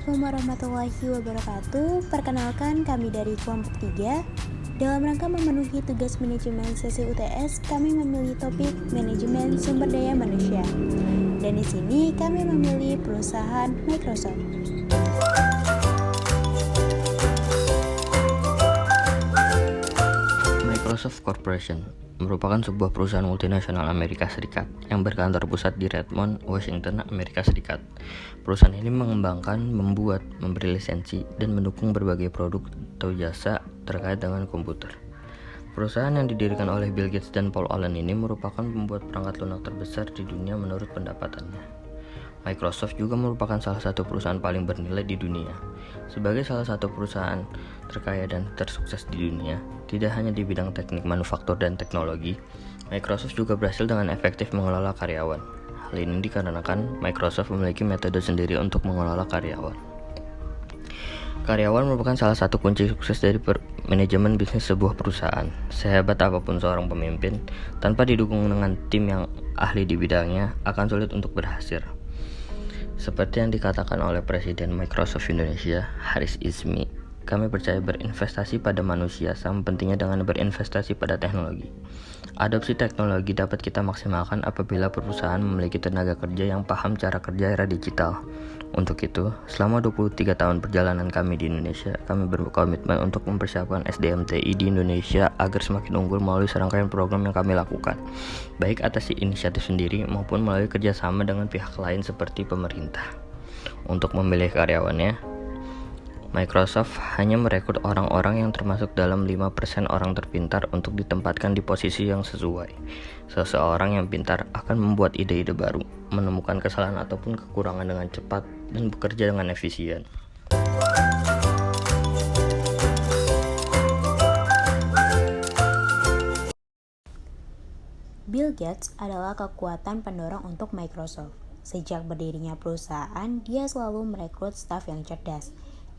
Assalamualaikum warahmatullahi wabarakatuh. Perkenalkan, kami dari kelompok 3. Dalam rangka memenuhi tugas manajemen sesi UTS, kami memilih topik manajemen sumber daya manusia. Dan di sini kami memilih perusahaan Microsoft. Microsoft Corporation merupakan sebuah perusahaan multinasional Amerika Serikat yang berkantor pusat di Redmond, Washington, Amerika Serikat. Perusahaan ini mengembangkan, membuat, memberi lisensi, dan mendukung berbagai produk atau jasa terkait dengan komputer. Perusahaan yang didirikan oleh Bill Gates dan Paul Allen ini merupakan pembuat perangkat lunak terbesar di dunia menurut pendapatannya. Microsoft juga merupakan salah satu perusahaan paling bernilai di dunia. Sebagai salah satu perusahaan terkaya dan tersukses di dunia, tidak hanya di bidang teknik manufaktur dan teknologi, Microsoft juga berhasil dengan efektif mengelola karyawan. Hal ini dikarenakan Microsoft memiliki metode sendiri untuk mengelola karyawan. Karyawan merupakan salah satu kunci sukses dari manajemen bisnis sebuah perusahaan. Sehebat apapun seorang pemimpin, tanpa didukung dengan tim yang ahli di bidangnya, akan sulit untuk berhasil. Seperti yang dikatakan oleh Presiden Microsoft Indonesia, Haris Izmi, kami percaya berinvestasi pada manusia sama pentingnya dengan berinvestasi pada teknologi. Adopsi teknologi dapat kita maksimalkan apabila perusahaan memiliki tenaga kerja yang paham cara kerja era digital. Untuk itu, selama 23 tahun perjalanan kami di Indonesia, kami berkomitmen untuk mempersiapkan SDM TI di Indonesia agar semakin unggul melalui serangkaian program yang kami lakukan, baik atas inisiatif sendiri maupun melalui kerjasama dengan pihak lain seperti pemerintah. Untuk memilih karyawannya, Microsoft hanya merekrut orang-orang yang termasuk dalam 5% orang terpintar untuk ditempatkan di posisi yang sesuai. Seseorang yang pintar akan membuat ide-ide baru, menemukan kesalahan ataupun kekurangan dengan cepat, dan bekerja dengan efisien. Bill Gates adalah kekuatan pendorong untuk Microsoft. Sejak berdirinya perusahaan, dia selalu merekrut staf yang cerdas.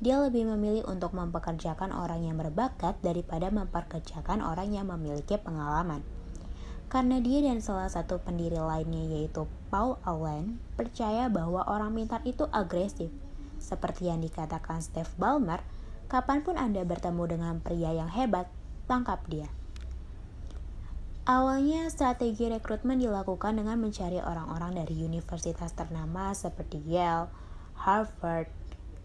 Dia lebih memilih untuk mempekerjakan orang yang berbakat daripada mempekerjakan orang yang memiliki pengalaman. Karena dia dan salah satu pendiri lainnya yaitu Paul Allen percaya bahwa orang pintar itu agresif. Seperti yang dikatakan Steve Ballmer, kapanpun Anda bertemu dengan pria yang hebat, tangkap dia. Awalnya strategi rekrutmen dilakukan dengan mencari orang-orang dari universitas ternama seperti Yale, Harvard,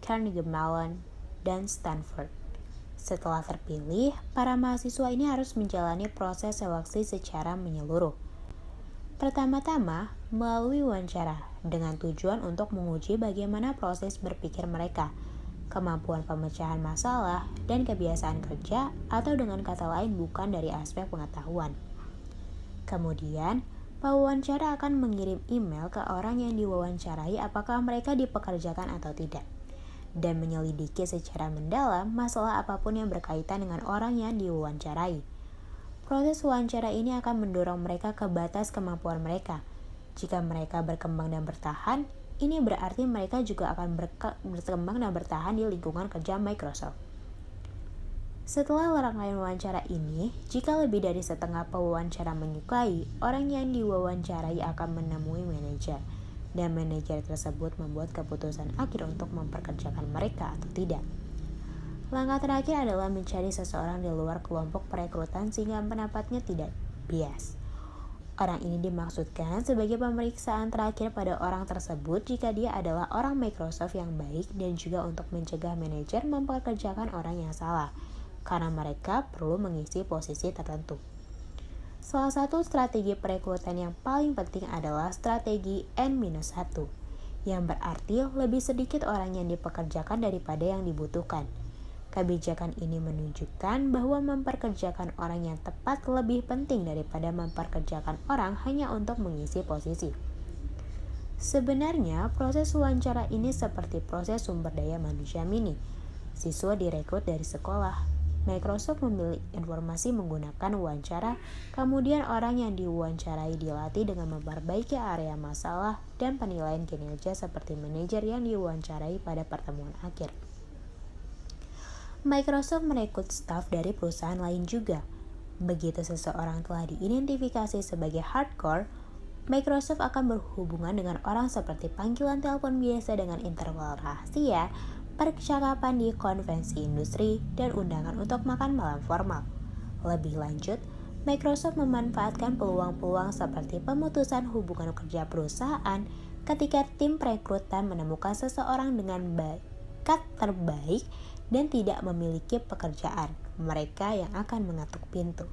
Carnegie Mellon, dan Stanford. Setelah terpilih, para mahasiswa ini harus menjalani proses seleksi secara menyeluruh. Pertama-tama, melalui wawancara, dengan tujuan untuk menguji bagaimana proses berpikir mereka, kemampuan pemecahan masalah, dan kebiasaan kerja, atau dengan kata lain bukan dari aspek pengetahuan. Kemudian, pewawancara akan mengirim email ke orang yang diwawancarai apakah mereka dipekerjakan atau tidak, dan menyelidiki secara mendalam masalah apapun yang berkaitan dengan orang yang diwawancarai. Proses wawancara ini akan mendorong mereka ke batas kemampuan mereka. Jika mereka berkembang dan bertahan, ini berarti mereka juga akan berkembang dan bertahan di lingkungan kerja Microsoft. Setelah rangkaian wawancara ini, jika lebih dari setengah pewawancara menyukai, orang yang diwawancarai akan menemui manajer, dan manajer tersebut membuat keputusan akhir untuk memperkerjakan mereka atau tidak. Langkah terakhir adalah mencari seseorang di luar kelompok perekrutan sehingga pendapatnya tidak bias. Orang ini dimaksudkan sebagai pemeriksaan terakhir pada orang tersebut jika dia adalah orang Microsoft yang baik, dan juga untuk mencegah manajer memperkerjakan orang yang salah, karena mereka perlu mengisi posisi tertentu. Salah satu strategi perekrutan yang paling penting adalah strategi N-1, yang berarti lebih sedikit orang yang dipekerjakan daripada yang dibutuhkan. Kebijakan ini menunjukkan bahwa memperkerjakan orang yang tepat lebih penting daripada memperkerjakan orang hanya untuk mengisi posisi. Sebenarnya, proses wawancara ini seperti proses sumber daya manusia mini. Siswa direkrut dari sekolah. Microsoft memilih informasi menggunakan wawancara, kemudian orang yang diwawancarai dilatih dengan memperbaiki area masalah dan penilaian kinerja seperti manajer yang diwawancarai pada pertemuan akhir. Microsoft merekrut staf dari perusahaan lain juga. Begitu seseorang telah diidentifikasi sebagai hardcore, Microsoft akan berhubungan dengan orang seperti panggilan telepon biasa dengan interval rahasia, percakapan di konvensi industri, dan undangan untuk makan malam formal. Lebih lanjut, Microsoft memanfaatkan peluang-peluang seperti pemutusan hubungan kerja perusahaan ketika tim perekrutan menemukan seseorang dengan bakat terbaik dan tidak memiliki pekerjaan. Mereka yang akan mengetuk pintu.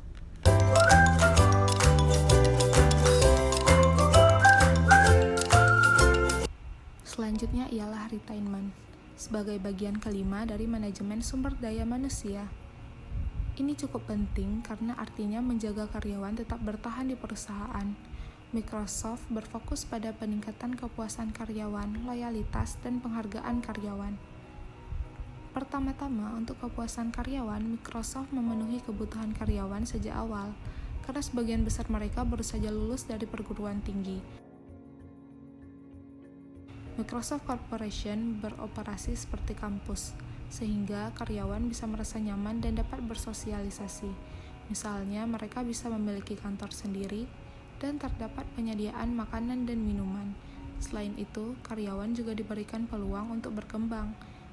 Selanjutnya ialah retirement, sebagai bagian kelima dari manajemen sumber daya manusia. Ini cukup penting karena artinya menjaga karyawan tetap bertahan di perusahaan. Microsoft berfokus pada peningkatan kepuasan karyawan, loyalitas, dan penghargaan karyawan. Pertama-tama, untuk kepuasan karyawan, Microsoft memenuhi kebutuhan karyawan sejak awal, karena sebagian besar mereka baru saja lulus dari perguruan tinggi. Microsoft Corporation beroperasi seperti kampus, sehingga karyawan bisa merasa nyaman dan dapat bersosialisasi. Misalnya, mereka bisa memiliki kantor sendiri dan terdapat penyediaan makanan dan minuman. Selain itu, karyawan juga diberikan peluang untuk berkembang.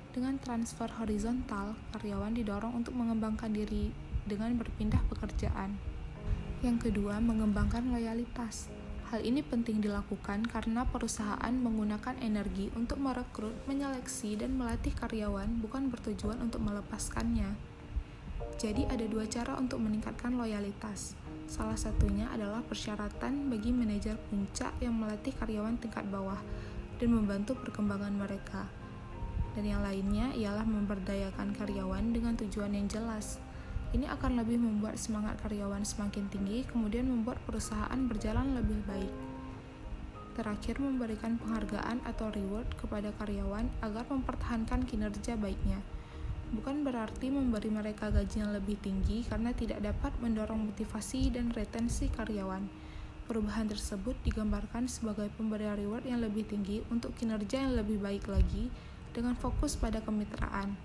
Dengan transfer horizontal, karyawan didorong untuk mengembangkan diri dengan berpindah pekerjaan. Yang kedua, mengembangkan loyalitas. Hal ini penting dilakukan karena perusahaan menggunakan energi untuk merekrut, menyeleksi, dan melatih karyawan, bukan bertujuan untuk melepaskannya. Jadi ada dua cara untuk meningkatkan loyalitas. Salah satunya adalah persyaratan bagi manajer puncak yang melatih karyawan tingkat bawah dan membantu perkembangan mereka. Dan yang lainnya ialah memberdayakan karyawan dengan tujuan yang jelas. Ini akan lebih membuat semangat karyawan semakin tinggi, kemudian membuat perusahaan berjalan lebih baik. Terakhir, memberikan penghargaan atau reward kepada karyawan agar mempertahankan kinerja baiknya. Bukan berarti memberi mereka gaji yang lebih tinggi karena tidak dapat mendorong motivasi dan retensi karyawan. Perubahan tersebut digambarkan sebagai pemberian reward yang lebih tinggi untuk kinerja yang lebih baik lagi dengan fokus pada kemitraan.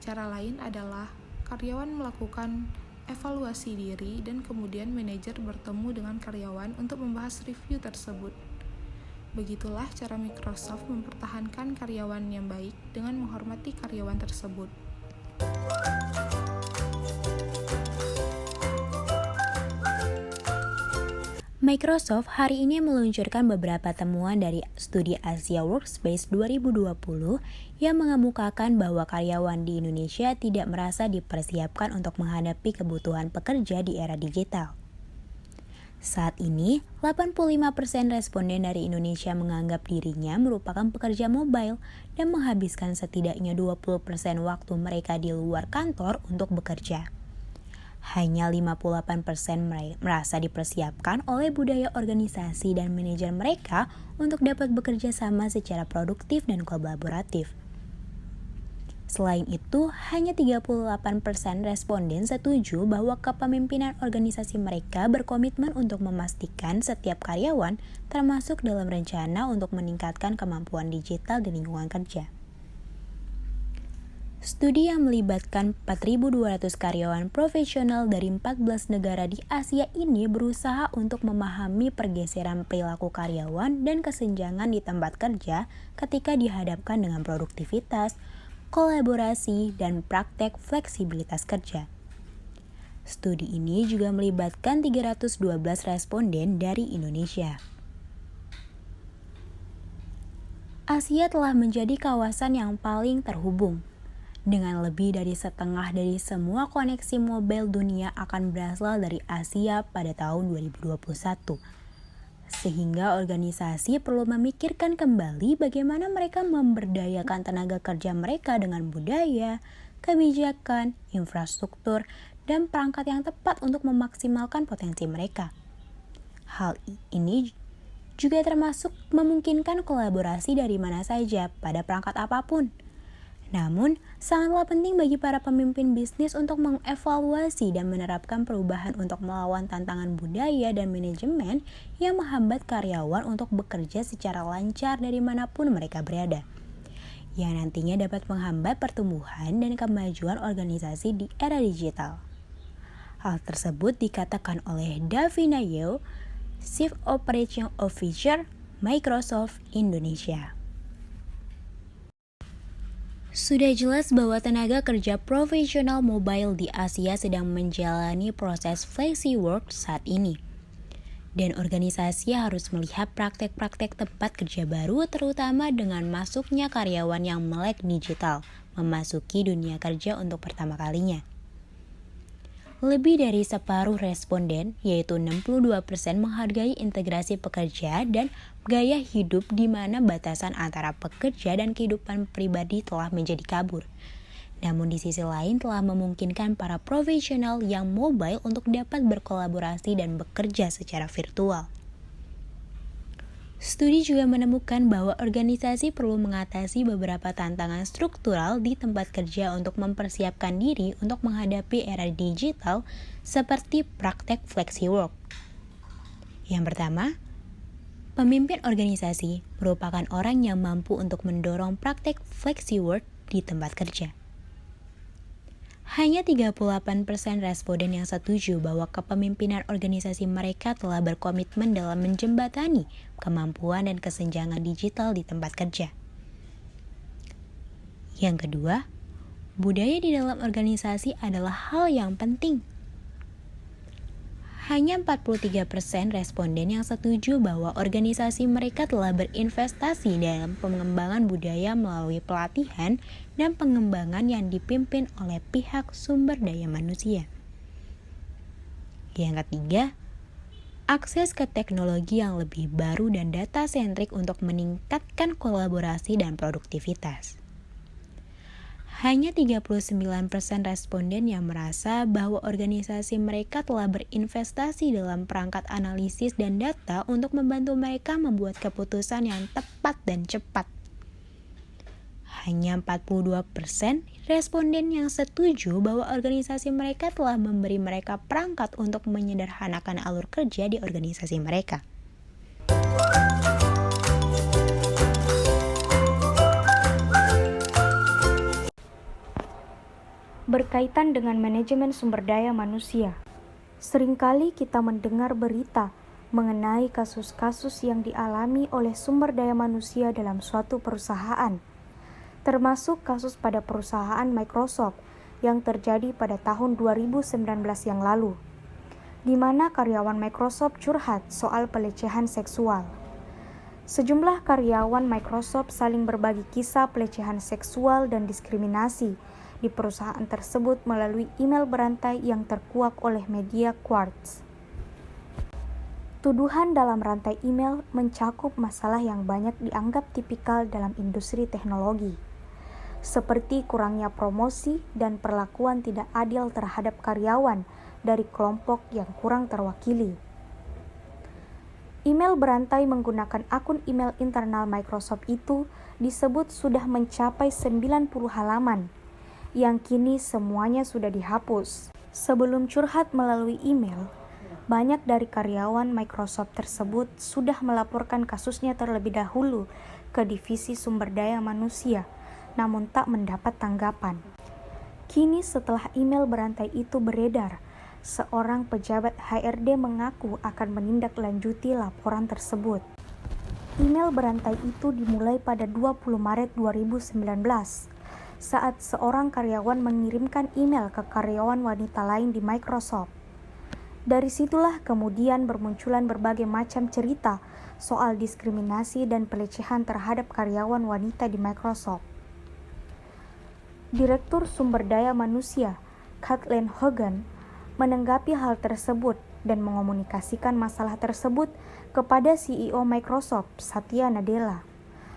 Cara lain adalah karyawan melakukan evaluasi diri dan kemudian manajer bertemu dengan karyawan untuk membahas review tersebut. Begitulah cara Microsoft mempertahankan karyawan yang baik dengan menghormati karyawan tersebut. Microsoft hari ini meluncurkan beberapa temuan dari studi Asia Workspace 2020 yang mengemukakan bahwa karyawan di Indonesia tidak merasa dipersiapkan untuk menghadapi kebutuhan pekerja di era digital. Saat ini, 85% responden dari Indonesia menganggap dirinya merupakan pekerja mobile dan menghabiskan setidaknya 20% waktu mereka di luar kantor untuk bekerja. Hanya 58% merasa dipersiapkan oleh budaya organisasi dan manajer mereka untuk dapat bekerja sama secara produktif dan kolaboratif. Selain itu, hanya 38% responden setuju bahwa kepemimpinan organisasi mereka berkomitmen untuk memastikan setiap karyawan termasuk dalam rencana untuk meningkatkan kemampuan digital di lingkungan kerja. Studi yang melibatkan 4.200 karyawan profesional dari 14 negara di Asia ini berusaha untuk memahami pergeseran perilaku karyawan dan kesenjangan di tempat kerja ketika dihadapkan dengan produktivitas, kolaborasi, dan praktek fleksibilitas kerja. Studi ini juga melibatkan 312 responden dari Indonesia. Asia telah menjadi kawasan yang paling terhubung. Dengan lebih dari setengah dari semua koneksi mobile dunia akan berasal dari Asia pada tahun 2021. Sehingga organisasi perlu memikirkan kembali bagaimana mereka memberdayakan tenaga kerja mereka dengan budaya, kebijakan, infrastruktur, dan perangkat yang tepat untuk memaksimalkan potensi mereka. Hal ini juga termasuk memungkinkan kolaborasi dari mana saja pada perangkat apapun. Namun, sangatlah penting bagi para pemimpin bisnis untuk mengevaluasi dan menerapkan perubahan untuk melawan tantangan budaya dan manajemen yang menghambat karyawan untuk bekerja secara lancar dari manapun mereka berada, yang nantinya dapat menghambat pertumbuhan dan kemajuan organisasi di era digital. Hal tersebut dikatakan oleh Davina Yeo, Chief Operating Officer Microsoft Indonesia. Sudah jelas bahwa tenaga kerja profesional mobile di Asia sedang menjalani proses flexi work saat ini. Dan organisasi harus melihat praktek-praktek tempat kerja baru terutama dengan masuknya karyawan yang melek digital memasuki dunia kerja untuk pertama kalinya. Lebih dari separuh responden, yaitu 62% menghargai integrasi pekerja dan gaya hidup di mana batasan antara pekerja dan kehidupan pribadi telah menjadi kabur. Namun di sisi lain telah memungkinkan para profesional yang mobile untuk dapat berkolaborasi dan bekerja secara virtual. Studi juga menemukan bahwa organisasi perlu mengatasi beberapa tantangan struktural di tempat kerja untuk mempersiapkan diri untuk menghadapi era digital seperti praktek flexi work. Yang pertama, pemimpin organisasi merupakan orang yang mampu untuk mendorong praktek flexi work di tempat kerja. Hanya 38% responden yang setuju bahwa kepemimpinan organisasi mereka telah berkomitmen dalam menjembatani kemampuan dan kesenjangan digital di tempat kerja. Yang kedua, budaya di dalam organisasi adalah hal yang penting. Hanya 43% responden yang setuju bahwa organisasi mereka telah berinvestasi dalam pengembangan budaya melalui pelatihan dan pengembangan yang dipimpin oleh pihak sumber daya manusia. Yang ketiga, akses ke teknologi yang lebih baru dan data-sentrik untuk meningkatkan kolaborasi dan produktivitas. Hanya 39% responden yang merasa bahwa organisasi mereka telah berinvestasi dalam perangkat analisis dan data untuk membantu mereka membuat keputusan yang tepat dan cepat. Hanya 42% responden yang setuju bahwa organisasi mereka telah memberi mereka perangkat untuk menyederhanakan alur kerja di organisasi mereka. Berkaitan dengan manajemen sumber daya manusia, seringkali kita mendengar berita mengenai kasus-kasus yang dialami oleh sumber daya manusia dalam suatu perusahaan, termasuk kasus pada perusahaan Microsoft yang terjadi pada tahun 2019 yang lalu, di mana karyawan Microsoft curhat soal pelecehan seksual. Sejumlah karyawan Microsoft saling berbagi kisah pelecehan seksual dan diskriminasi di perusahaan tersebut melalui email berantai yang terkuak oleh media Quartz. Tuduhan dalam rantai email mencakup masalah yang banyak dianggap tipikal dalam industri teknologi, seperti kurangnya promosi dan perlakuan tidak adil terhadap karyawan dari kelompok yang kurang terwakili. Email berantai menggunakan akun email internal Microsoft itu disebut sudah mencapai 90 halaman, yang kini semuanya sudah dihapus. Sebelum curhat melalui email, banyak dari karyawan Microsoft tersebut sudah melaporkan kasusnya terlebih dahulu ke divisi sumber daya manusia, namun tak mendapat tanggapan. Kini setelah email berantai itu beredar, seorang pejabat HRD mengaku akan menindaklanjuti laporan tersebut. Email berantai itu dimulai pada 20 Maret 2019. Saat seorang karyawan mengirimkan email ke karyawan wanita lain di Microsoft. Dari situlah kemudian bermunculan berbagai macam cerita soal diskriminasi dan pelecehan terhadap karyawan wanita di Microsoft. Direktur Sumber Daya Manusia, Kathleen Hogan, menanggapi hal tersebut dan mengomunikasikan masalah tersebut kepada CEO Microsoft, Satya Nadella.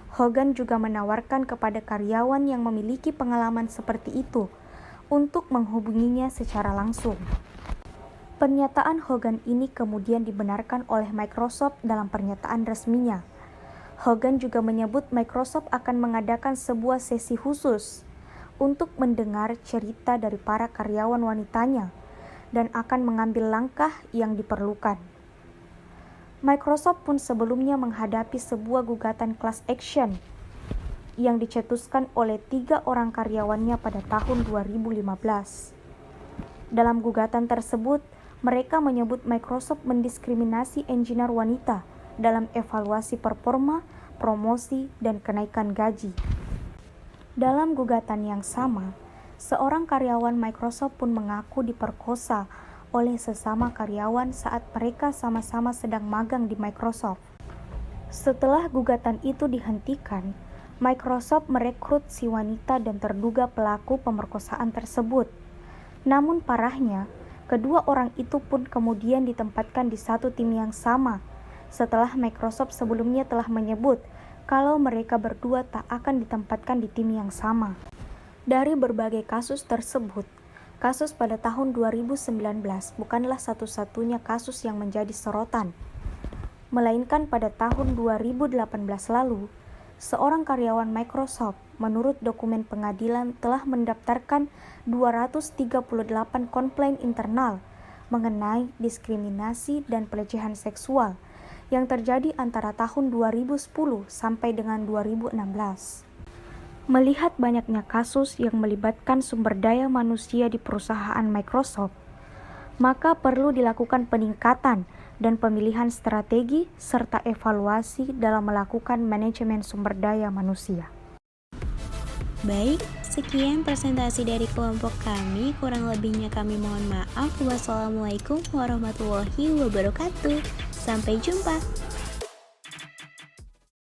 Hogan juga menawarkan kepada karyawan yang memiliki pengalaman seperti itu untuk menghubunginya secara langsung. Pernyataan Hogan ini kemudian dibenarkan oleh Microsoft dalam pernyataan resminya. Hogan juga menyebut Microsoft akan mengadakan sebuah sesi khusus untuk mendengar cerita dari para karyawan wanitanya dan akan mengambil langkah yang diperlukan. Microsoft pun sebelumnya menghadapi sebuah gugatan class action yang dicetuskan oleh 3 orang karyawannya pada tahun 2015. Dalam gugatan tersebut, mereka menyebut Microsoft mendiskriminasi engineer wanita dalam evaluasi performa, promosi, dan kenaikan gaji. Dalam gugatan yang sama, seorang karyawan Microsoft pun mengaku diperkosa oleh sesama karyawan saat mereka sama-sama sedang magang di Microsoft. Setelah gugatan itu dihentikan, Microsoft merekrut si wanita dan terduga pelaku pemerkosaan tersebut. Namun parahnya, kedua orang itu pun kemudian ditempatkan di satu tim yang sama, setelah Microsoft sebelumnya telah menyebut kalau mereka berdua tak akan ditempatkan di tim yang sama. Dari berbagai kasus tersebut, kasus pada tahun 2019 bukanlah satu-satunya kasus yang menjadi sorotan. Melainkan pada tahun 2018 lalu, seorang karyawan Microsoft menurut dokumen pengadilan telah mendaftarkan 238 komplain internal mengenai diskriminasi dan pelecehan seksual yang terjadi antara tahun 2010 sampai dengan 2016. Melihat banyaknya kasus yang melibatkan sumber daya manusia di perusahaan Microsoft, maka perlu dilakukan peningkatan dan pemilihan strategi serta evaluasi dalam melakukan manajemen sumber daya manusia. Baik, sekian presentasi dari kelompok kami. Kurang lebihnya kami mohon maaf. Wassalamualaikum warahmatullahi wabarakatuh. Sampai jumpa.